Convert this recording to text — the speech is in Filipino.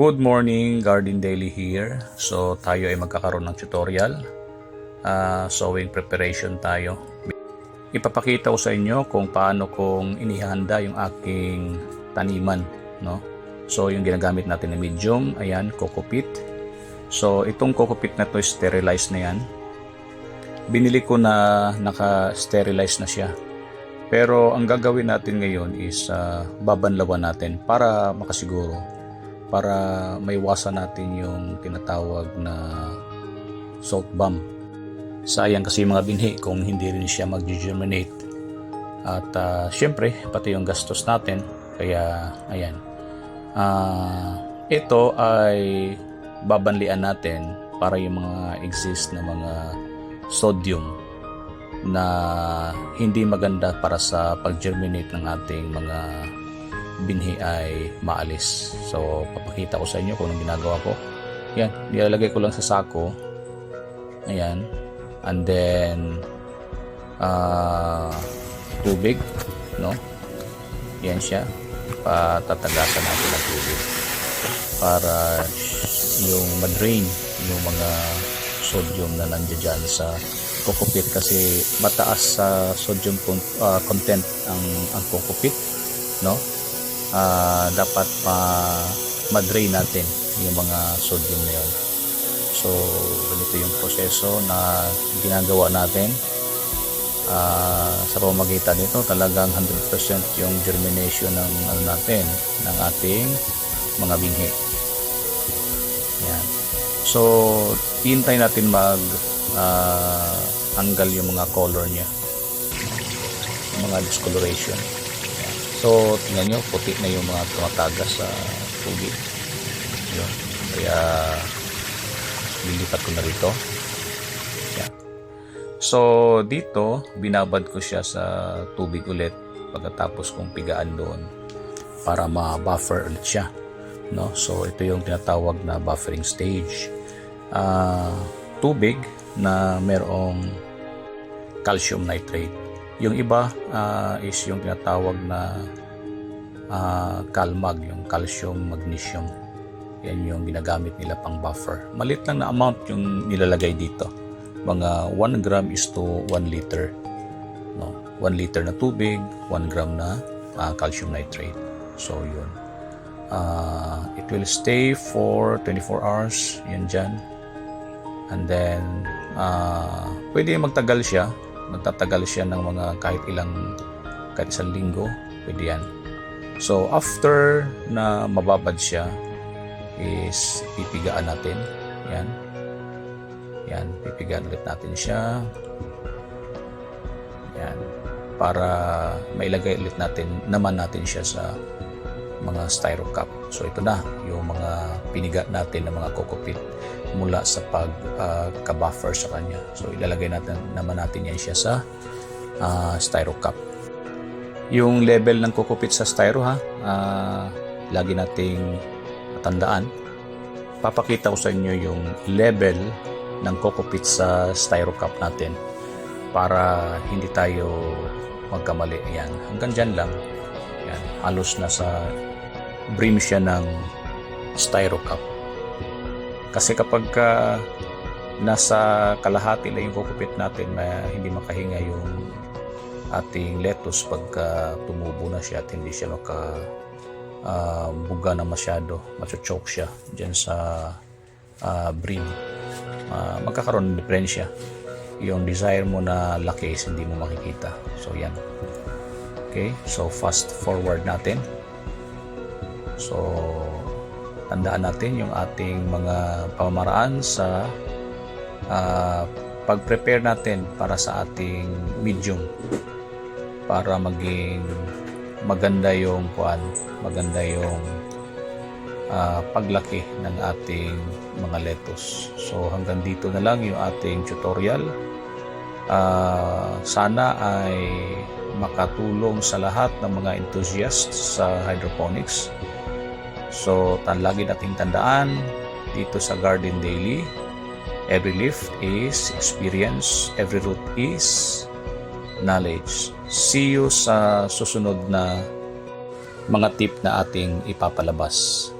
Good morning, Garden Daily here. So tayo ay magkakaroon ng tutorial. Sowing preparation tayo. Ipapakita ko sa inyo kung paano kong inihanda yung aking taniman, no? So yung ginagamit natin na medium, ayan, coco peat. So itong coco peat na to, sterilized na yan. Binili ko na naka-sterilize na siya. Pero ang gagawin natin ngayon is babanlawan natin para makasiguro, para maiwasan natin yung tinatawag na salt bomb. Sayang kasi mga binhi kung hindi rin siya mag-germinate. At syempre, pati yung gastos natin. Kaya, ayan. Ito ay babanlian natin para yung mga exist na mga sodium na hindi maganda para sa pag-germinate ng ating mga binhi ay maalis. So, papakita ko sa inyo kung anong ginagawa ko. Yan, nilalagay ko lang sa sako. Ayan. And then, tubig, no? Yan siya. Patatagasan natin ng tubig para yung madrain yung mga sodium na nandiyan dyan sa coco peat, kasi mataas sa sodium content ang coco peat, no? Dapat ma-drain natin yung mga sodium na yun. So ganito yung proseso na ginagawa natin. Sa pamamagitan nito talagang 100% yung germination ng natin, ng ating mga binhi. Yan. So hintay natin tanggal yung mga color niya, mga discoloration. So, tingnan nyo, puti na yung mga tumatagas sa tubig. Yun. Kaya, lilipat ko na rito. Yan. So, dito, binabad ko siya sa tubig ulit pagkatapos kong pigaan doon para ma-buffer ulit siya. No? So, ito yung tinatawag na buffering stage. Tubig na merong calcium nitrate. Yung iba is yung tinatawag na CalMag, yung calcium magnesium. Yan yung ginagamit nila pang buffer. Maliit lang na amount yung nilalagay dito. Mga 1 gram is to 1 liter. No? 1 liter na tubig, 1 gram na calcium nitrate. So yun. It will stay for 24 hours. Yan dyan. And then, pwede magtagal siya. Magtatagal siya ng mga kahit isang linggo, pwede yan. So after na mababad siya is pipigaan natin. Yan, pipigaan ulit natin siya. Yan, para mailagay ulit naman natin siya sa mga styro cup. So ito na yung mga piniga natin ng mga coco peat mula sa pagka-buffer sa kanya. So ilalagay naman natin yan siya sa styro cup. Yung level ng coco peat sa styro, lagi nating tandaan. Papakita ko sa inyo yung level ng coco peat sa styro cup natin para hindi tayo magkamali. Yan, hanggang dyan lang. Yan, halos nasa brim siya ng styro cup. Kasi kapag nasa kalahati na yung coco peat natin, na hindi makahinga yung ating lettuce pagka tumubo na siya at hindi siya buga na masyado, machochoke siya dyan sa brim, magkakaroon ng diferensya. Yung desire mo na laki is hindi mo makikita. So yan. Okay, so fast forward natin. So tandaan natin yung ating mga pamamaraan sa pag-prepare natin para sa ating medium, para maging maganda yung paglaki ng ating mga lettuce. So hanggang dito na lang yung ating tutorial. Sana ay makatulong sa lahat ng mga enthusiasts sa hydroponics. So, lagi nating tandaan dito sa Garden Daily, every leaf is experience, every root is knowledge. See you sa susunod na mga tip na ating ipapalabas.